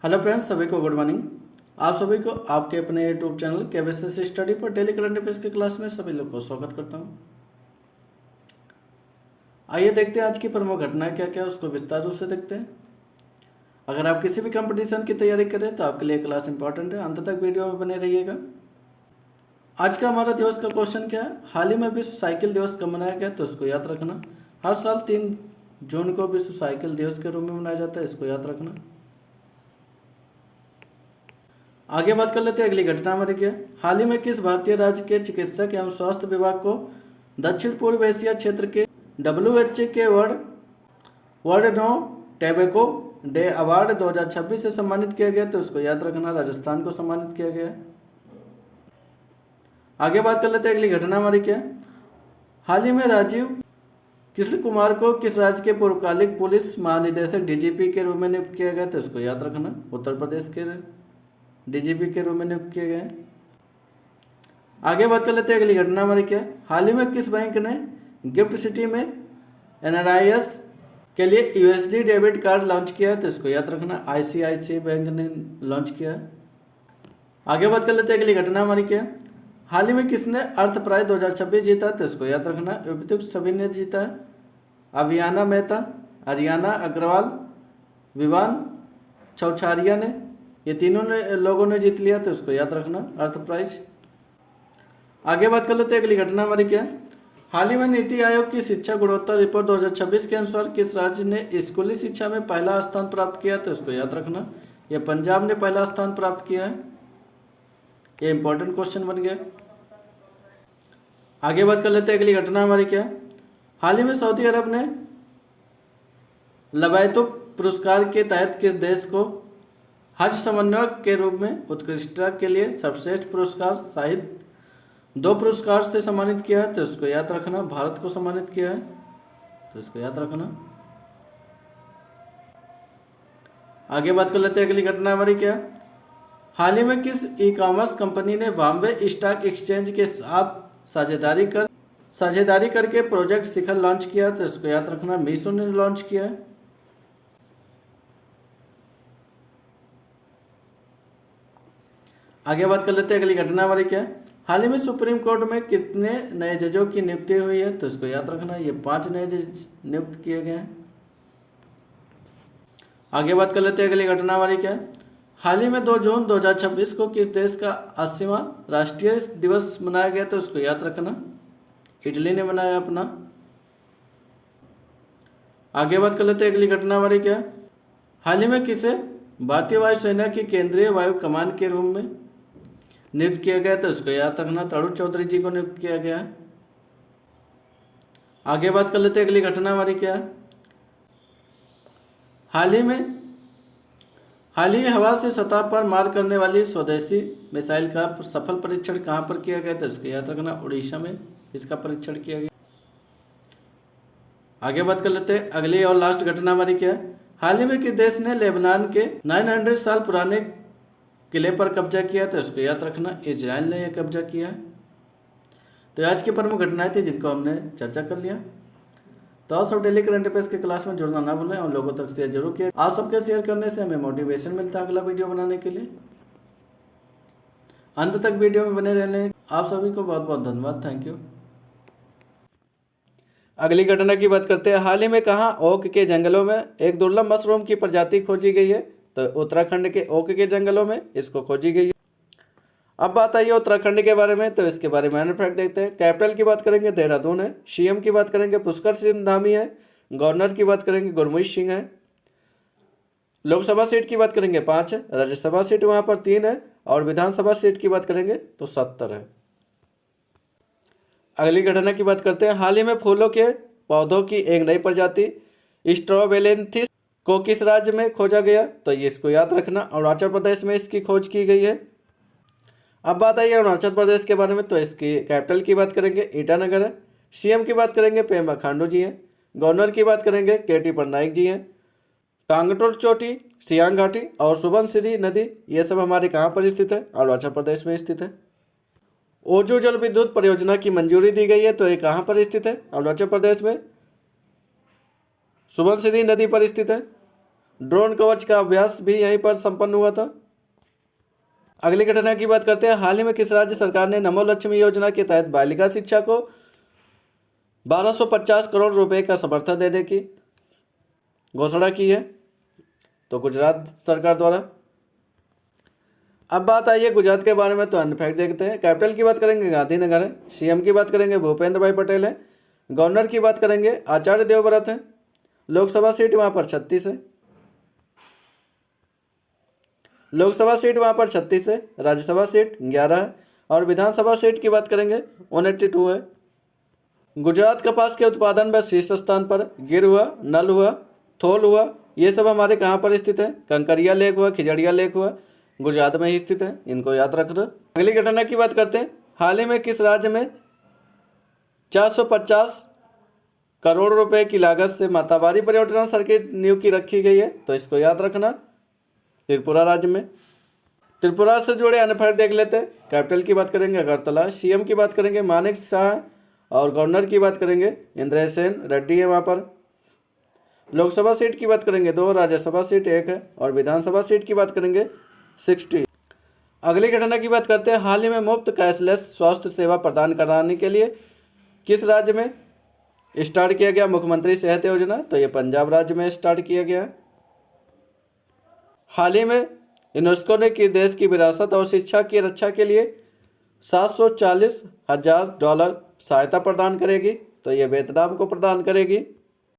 Hello friends, सभी को good morning. आप सभी को आपके अपने यूट्यूब चैनल केबीसी स्टडी पर डेली करंट अफेयर्स की क्लास में सभी लोग को स्वागत करता हूं। आइए देखते हैं आज की प्रमुख घटनाएं क्या क्या, उसको विस्तार रूप से देखते हैं। अगर आप किसी भी कंपटीशन की तैयारी करें तो आपके लिए क्लास इंपॉर्टेंट है, अंत तक वीडियो में बने रहिएगा। आज का हमारा दिवस का क्वेश्चन क्या है? हाल ही में विश्व साइकिल दिवस कब मनाया गया? तो इसको याद रखना। हर साल 3 जून को विश्व साइकिल दिवस के रूप में मनाया जाता है, इसको याद रखना। आगे बात कर लेते हैं अगली घटना हमारी क्या। हाल ही में किस भारतीय राज्य के चिकित्सक एवं स्वास्थ्य विभाग को दक्षिण पूर्व एशिया क्षेत्र के WHO के world no tobacco day award 2026 से सम्मानित किया गया? तो उसको याद रखना, राजस्थान को सम्मानित किया गया। आगे बात कर लेते हैं अगली घटना हमारी क्या। हाल ही में राजीव कृष्ण कुमार को किस राज्य के पूर्वकालिक पुलिस महानिदेशक DGP के रूप में नियुक्त किया गया? तो उसको याद रखना, उत्तर प्रदेश के DGP के रूप में नियुक्त किए गए। आगे बात कर लेते हैं अगली घटना हमारी क्या। हाल ही में किस बैंक ने गिफ्ट सिटी में NRIS के लिए USD डेबिट कार्ड लॉन्च किया? तो इसको याद रखना, ICICI बैंक ने लॉन्च किया। आगे बात कर लेते हैं अगली घटना हमारी क्या। हाल ही में किसने अर्थ प्राइज 2026 जीता? तो इसको याद रखना, उपयुक्त सभी ने जीता है। अभियाना मेहता, अरियाना अग्रवाल, विवान चौछारिया ने, ये तीनों लोगों ने जीत लिया। तो इसको याद रखना, अर्थ प्राइज। आगे बात कर लेते हैं अगली घटना हमारी क्या। हाल ही में नीति आयोग की शिक्षा गुणवत्ता रिपोर्ट 2026 के अनुसार किस राज्य ने स्कूली शिक्षा में पहला स्थान प्राप्त किया? तो इसको याद रखना, यह पंजाब ने पहला स्थान प्राप्त किया है। ये इंपॉर्टेंट क्वेश्चन बन गया। आगे बात कर लेते हैं अगली घटना हमारी क्या। हाल ही में सऊदी अरब ने लबैतो पुरस्कार के तहत किस देश को हज समन्वयक के रूप में उत्कृष्टता के लिए सर्वश्रेष्ठ पुरस्कार सहित 2 पुरस्कार से सम्मानित किया है? तो इसको याद रखना, भारत को सम्मानित किया है। तो इसको याद रखना। आगे बात कर लेते हैं अगली घटना हमारी क्या। हाल ही में किस ई-कॉमर्स कंपनी ने बॉम्बे स्टॉक एक्सचेंज के साथ साझेदारी करके प्रोजेक्ट शिखर लॉन्च किया? तो इसको याद रखना, मीशो ने लॉन्च किया है। आगे बात कर लेते हैं अगली घटना हमारी क्या। हाल ही में सुप्रीम कोर्ट में कितने नए जजों की नियुक्ति हुई है? तो इसको याद रखना, ये 5 नए जज नियुक्त किए गए हैं। आगे बात कर लेते हैं अगली घटना हमारी क्या। हाल ही में 2 जून 2026 को किस देश का 80वां राष्ट्रीय दिवस मनाया गया? तो इसको याद रखना, इटली ने मनाया अपना। आगे बात कर लेते हैं अगली घटना हमारी क्या। हाल ही में किसे भारतीय वायुसेना की केंद्रीय वायु कमान के रूप में नियुक्त किया गया? तो इसको याद रखना, तरुण चौधरी जी को नियुक्त किया गया। आगे बात कर लेते हैं अगली घटना हमारी क्या। हाल ही हवा से सतह पर मार करने वाली स्वदेशी मिसाइल का सफल परीक्षण कहां पर किया गया? तो इसको याद रखना, उड़ीसा में इसका परीक्षण किया गया। आगे बात कर लेते हैं अगली और लास्ट घटना हमारी क्या। हाल ही में किस देश ने लेबनान के 900 साल पुराने किले पर कब्जा किया? तो इसको याद रखना, इजराइल ने यह कब्जा किया है। तो आज की प्रमुख घटनाएं थी जिनको हमने चर्चा कर लिया। तो आप सब डेली करंट अफेयर्स के क्लास में जुड़ना ना भूलें और लोगों तक शेयर जरूर किया। आप सबके शेयर करने से हमें मोटिवेशन मिलता है अगला वीडियो बनाने के लिए। अंत तक वीडियो में बने रहने आप सभी को बहुत बहुत धन्यवाद। Thank you. अगली घटना की बात करते हैं। हाल ही में कहाँ ओक के जंगलों में एक दुर्लभ मशरूम की प्रजाति खोजी गई है? तो उत्तराखंड के ओक के जंगलों में इसको खोजी गई है। अब बात आई है उत्तराखंड के बारे में, तो इसके बारे में मैंने फैक्ट देखते हैं। कैपिटल की बात करेंगे देहरादून है। CM की बात करेंगे पुष्कर सिंह धामी है। गवर्नर की बात करेंगे गुरमीत सिंह है। लोकसभा सीट की बात करेंगे 5 है। राज्यसभा सीट वहां पर 3 है। और विधानसभा सीट की बात करेंगे तो 70 है। अगली घटना की बात करते हैं। हाल ही में फूलों के पौधों की एक नई प्रजाति स्ट्रोबेलेंथिस को किस राज्य में खोजा गया? तो ये इसको याद रखना, अरुणाचल प्रदेश में इसकी खोज की गई है। अब बात आई है अरुणाचल प्रदेश के बारे में, तो इसकी कैपिटल की बात करेंगे ईटानगर है। CM की बात करेंगे पेमा खांडू जी हैं। गवर्नर की बात करेंगे KT पटनायक जी हैं। कांगटोर चोटी, सियांग घाटी और सुबनसिरी नदी, ये सब हमारे कहाँ पर स्थित है? अरुणाचल प्रदेश में स्थित है। ओजो जल विद्युत परियोजना की मंजूरी दी गई है, तो ये कहाँ पर स्थित है? अरुणाचल प्रदेश में सुबनसिरी नदी पर स्थित है। ड्रोन कवच का अभ्यास भी यहीं पर संपन्न हुआ था। अगली घटना की बात करते हैं। हाल ही में किस राज्य सरकार ने नमो लक्ष्मी योजना के तहत बालिका शिक्षा को 1250 करोड़ रुपए का समर्थन देने की घोषणा की है? तो गुजरात सरकार द्वारा। अब बात आई है गुजरात के बारे में, तो अन्य फैक्ट देखते हैं। कैपिटल की बात करेंगे गांधीनगर है। सीएम की बात करेंगे भूपेंद्र भाई पटेल है। गवर्नर की बात करेंगे आचार्य देवव्रत है। लोकसभा सीट वहां पर 36 है। लोकसभा सीट वहां पर 36 है। राज्यसभा सीट 11 है। और विधानसभा सीट की बात करेंगे 182 है। गुजरात कपास के उत्पादन में शीर्ष स्थान पर गिर हुआ, नल हुआ, थोल हुआ, ये सब हमारे कहाँ पर स्थित है? कंकरिया लेक हुआ, खिजड़िया लेक हुआ, गुजरात में ही स्थित है। इनको याद रखना। अगली घटना की बात करते हैं। हाल ही में किस राज्य में 450 करोड़ रुपए की लागत से मातावारी पर्यटन सर्किट नींव की रखी गई है? तो इसको याद रखना, त्रिपुरा राज्य में। त्रिपुरा से जुड़े अन्य फैक्ट देख लेते हैं। कैपिटल की बात करेंगे अगरतला। सीएम की बात करेंगे मानिक शाह। और गवर्नर की बात करेंगे इंद्रेश सेन रेड्डी है वहाँ पर। लोकसभा सीट की बात करेंगे 2, राज्यसभा सीट 1 है। और विधानसभा सीट की बात करेंगे 60। अगली घटना की बात करते हैं। हाल ही में मुफ्त कैशलेस स्वास्थ्य सेवा प्रदान कराने के लिए किस राज्य में स्टार्ट किया गया मुख्यमंत्री सेहत योजना? तो ये पंजाब राज्य में स्टार्ट किया गया है। हाल ही में यूनेस्को ने कि देश की विरासत और शिक्षा की रक्षा के लिए $740,000 सहायता प्रदान करेगी। तो ये वियतनाम को प्रदान करेगी।